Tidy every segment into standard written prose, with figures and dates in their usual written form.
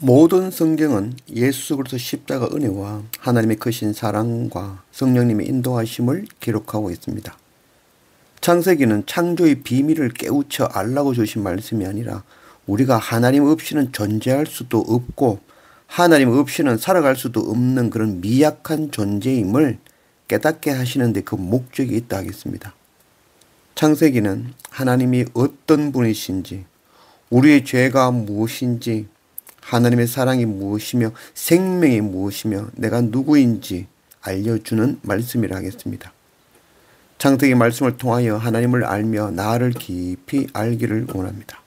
모든 성경은 예수 그리스도 십자가 은혜와 하나님의 크신 사랑과 성령님의 인도하심을 기록하고 있습니다. 창세기는 창조의 비밀을 깨우쳐 알라고 주신 말씀이 아니라 우리가 하나님 없이는 존재할 수도 없고 하나님 없이는 살아갈 수도 없는 그런 미약한 존재임을 깨닫게 하시는데 그 목적이 있다 하겠습니다. 창세기는 하나님이 어떤 분이신지, 우리의 죄가 무엇인지, 하나님의 사랑이 무엇이며 생명이 무엇이며 내가 누구인지 알려주는 말씀이라 하겠습니다. 창세기 말씀을 통하여 하나님을 알며 나를 깊이 알기를 원합니다.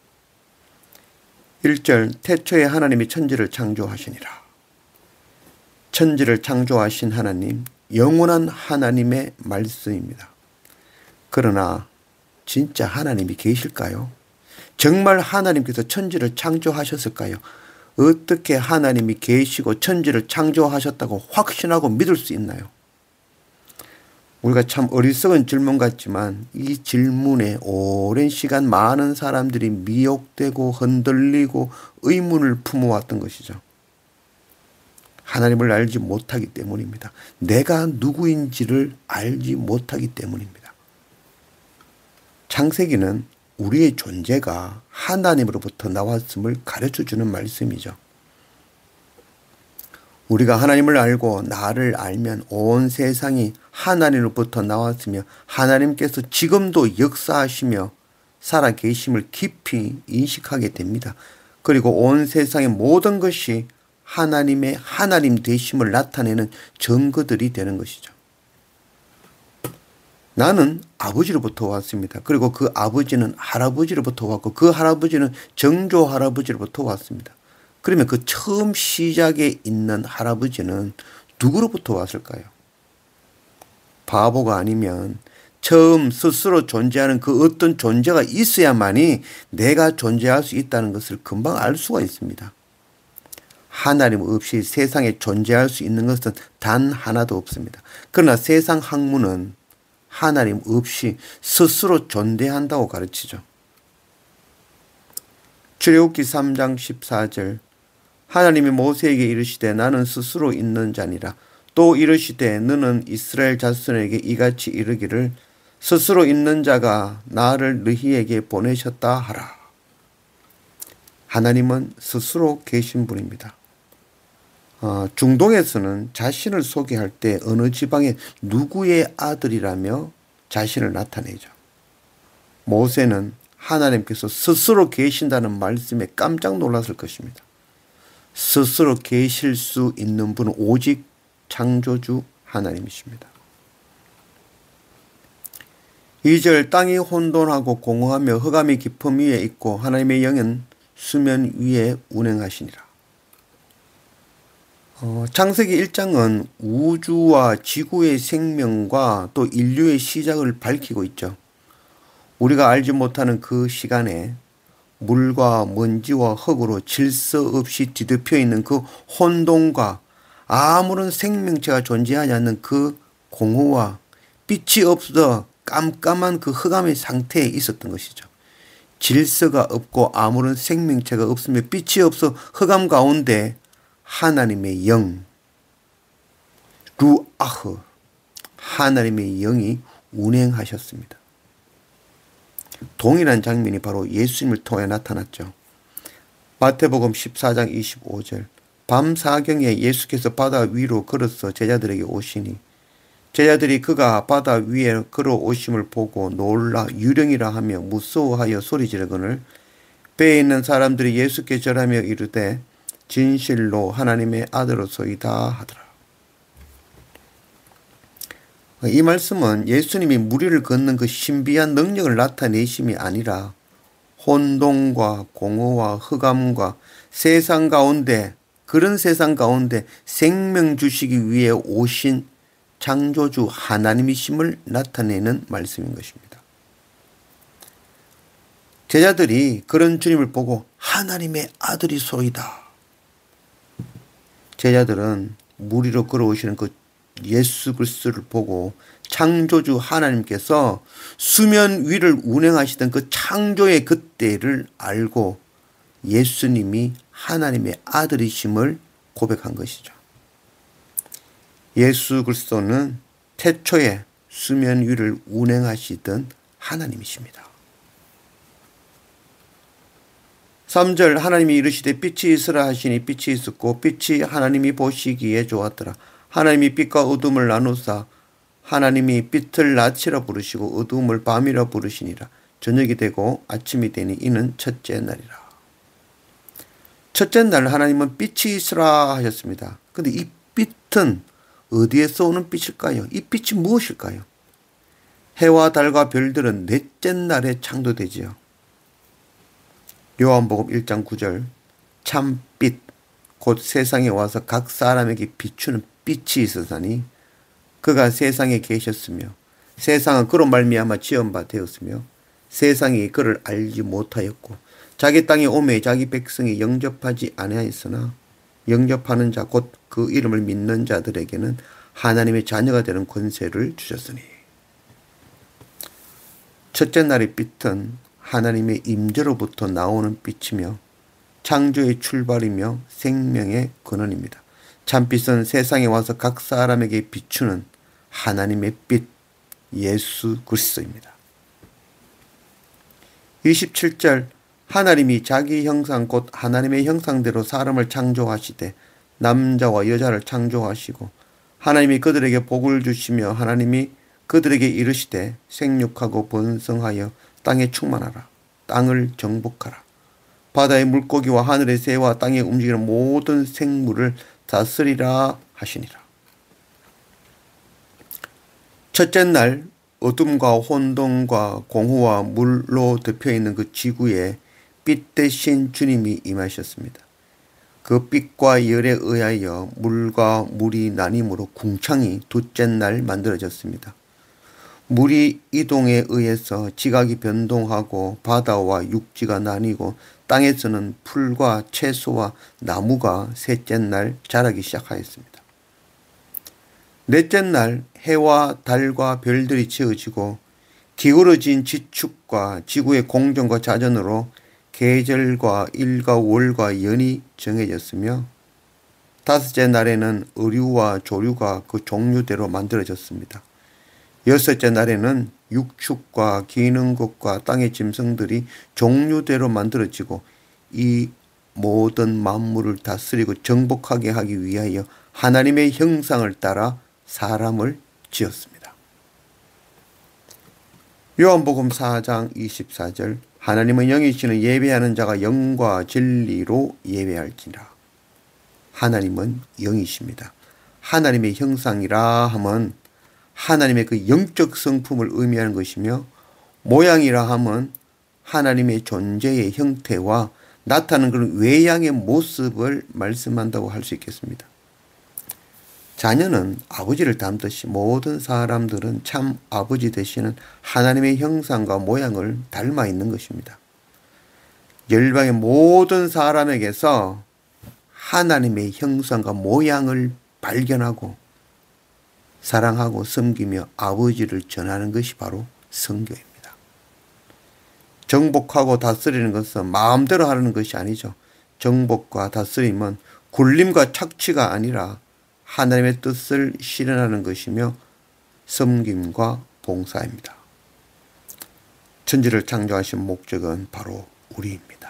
1절 태초에 하나님이 천지를 창조하시니라. 천지를 창조하신 하나님, 영원한 하나님의 말씀입니다. 그러나 진짜 하나님이 계실까요? 정말 하나님께서 천지를 창조하셨을까요? 어떻게 하나님이 계시고 천지를 창조하셨다고 확신하고 믿을 수 있나요? 우리가 참 어리석은 질문 같지만 이 질문에 오랜 시간 많은 사람들이 미혹되고 흔들리고 의문을 품어왔던 것이죠. 하나님을 알지 못하기 때문입니다. 내가 누구인지를 알지 못하기 때문입니다. 창세기는 우리의 존재가 하나님으로부터 나왔음을 가르쳐주는 말씀이죠. 우리가 하나님을 알고 나를 알면 온 세상이 하나님으로부터 나왔으며 하나님께서 지금도 역사하시며 살아계심을 깊이 인식하게 됩니다. 그리고 온 세상의 모든 것이 하나님의 하나님 되심을 나타내는 증거들이 되는 것이죠. 나는 아버지로부터 왔습니다. 그리고 그 아버지는 할아버지로부터 왔고 그 할아버지는 정조 할아버지로부터 왔습니다. 그러면 그 처음 시작에 있는 할아버지는 누구로부터 왔을까요? 바보가 아니면 처음 스스로 존재하는 그 어떤 존재가 있어야만이 내가 존재할 수 있다는 것을 금방 알 수가 있습니다. 하나님 없이 세상에 존재할 수 있는 것은 단 하나도 없습니다. 그러나 세상 학문은 하나님 없이 스스로 존재한다고 가르치죠. 출애굽기 3장 14절 하나님이 모세에게 이르시되 나는 스스로 있는 자니라. 또 이르시되 너는 이스라엘 자손에게 이같이 이르기를 스스로 있는 자가 나를 너희에게 보내셨다 하라. 하나님은 스스로 계신 분입니다. 중동에서는 자신을 소개할 때 어느 지방의 누구의 아들이라며 자신을 나타내죠. 모세는 하나님께서 스스로 계신다는 말씀에 깜짝 놀랐을 것입니다. 스스로 계실 수 있는 분은 오직 창조주 하나님이십니다. 2절 땅이 혼돈하고 공허하며 흑암이 깊음 위에 있고 하나님의 영은 수면 위에 운행하시니라. 창세기 1장은 우주와 지구의 생명과 또 인류의 시작을 밝히고 있죠. 우리가 알지 못하는 그 시간에 물과 먼지와 흙으로 질서 없이 뒤덮여 있는 그 혼돈과 아무런 생명체가 존재하지 않는 그 공허와 빛이 없어 깜깜한 그 흑암의 상태에 있었던 것이죠. 질서가 없고 아무런 생명체가 없으며 빛이 없어 흑암 가운데 하나님의 영, 루아흐, 하나님의 영이 운행하셨습니다. 동일한 장면이 바로 예수님을 통해 나타났죠. 마태복음 14장 25절 밤 사경에 예수께서 바다 위로 걸어서 제자들에게 오시니 제자들이 그가 바다 위에 걸어오심을 보고 놀라 유령이라 하며 무서워하여 소리지르거늘 배에 있는 사람들이 예수께 절하며 이르되 진실로 하나님의 아들로소이다 하더라. 이 말씀은 예수님이 무리를 걷는 그 신비한 능력을 나타내심이 아니라 혼돈과 공허와 흑암과 세상 가운데 그런 세상 가운데 생명 주시기 위해 오신 창조주 하나님이심을 나타내는 말씀인 것입니다. 제자들이 그런 주님을 보고 하나님의 아들이소이다. 제자들은 무리로 걸어오시는 그 예수 그리스도를 보고 창조주 하나님께서 수면 위를 운행하시던 그 창조의 그때를 알고 예수님이 하나님의 아들이심을 고백한 것이죠. 예수 그리스도는 태초에 수면 위를 운행하시던 하나님이십니다. 3절 하나님이 이르시되 빛이 있으라 하시니 빛이 있었고 빛이 하나님이 보시기에 좋았더라. 하나님이 빛과 어둠을 나누사 하나님이 빛을 낮이라 부르시고 어둠을 밤이라 부르시니라. 저녁이 되고 아침이 되니 이는 첫째 날이라. 첫째 날 하나님은 빛이 있으라 하셨습니다. 그런데 이 빛은 어디에서 오는 빛일까요? 이 빛이 무엇일까요? 해와 달과 별들은 넷째 날에 창조되지요. 요한복음 1장 9절 참빛 곧 세상에 와서 각 사람에게 비추는 빛이 있으사니 그가 세상에 계셨으며 세상은 그로 말미암아 지은 바 되었으며 세상이 그를 알지 못하였고 자기 땅에 오매 자기 백성이 영접하지 아니하였으나 영접하는 자 곧 그 이름을 믿는 자들에게는 하나님의 자녀가 되는 권세를 주셨으니. 첫째 날의 빛은 하나님의 임재로부터 나오는 빛이며 창조의 출발이며 생명의 근원입니다. 참빛은 세상에 와서 각 사람에게 비추는 하나님의 빛 예수 그리스도입니다. 27절 하나님이 자기 형상 곧 하나님의 형상대로 사람을 창조하시되 남자와 여자를 창조하시고 하나님이 그들에게 복을 주시며 하나님이 그들에게 이르시되 생육하고 번성하여 땅에 충만하라. 땅을 정복하라. 바다의 물고기와 하늘의 새와 땅에 움직이는 모든 생물을 다스리라 하시니라. 첫째 날 어둠과 혼돈과 공허와 물로 덮여있는 그 지구에 빛 대신 주님이 임하셨습니다. 그 빛과 열에 의하여 물과 물이 나님으로 궁창이 둘째 날 만들어졌습니다. 물이 이동에 의해서 지각이 변동하고 바다와 육지가 나뉘고 땅에서는 풀과 채소와 나무가 셋째 날 자라기 시작하였습니다. 넷째 날 해와 달과 별들이 지어지고 기울어진 지축과 지구의 공전과 자전으로 계절과 일과 월과 연이 정해졌으며 다섯째 날에는 의류와 조류가 그 종류대로 만들어졌습니다. 여섯째 날에는 육축과 기는 것과 땅의 짐승들이 종류대로 만들어지고 이 모든 만물을 다스리고 정복하게 하기 위하여 하나님의 형상을 따라 사람을 지었습니다. 요한복음 4장 24절 하나님은 영이시는 예배하는 자가 영과 진리로 예배할지니라. 하나님은 영이십니다. 하나님의 형상이라 함은 하나님의 그 영적 성품을 의미하는 것이며 모양이라 함은 하나님의 존재의 형태와 나타나는 그런 외양의 모습을 말씀한다고 할 수 있겠습니다. 자녀는 아버지를 닮듯이 모든 사람들은 참 아버지 되시는 하나님의 형상과 모양을 닮아 있는 것입니다. 열방의 모든 사람에게서 하나님의 형상과 모양을 발견하고 사랑하고 섬기며 아버지를 전하는 것이 바로 선교입니다. 정복하고 다스리는 것은 마음대로 하는 것이 아니죠. 정복과 다스림은 굴림과 착취가 아니라 하나님의 뜻을 실현하는 것이며 섬김과 봉사입니다. 천지를 창조하신 목적은 바로 우리입니다.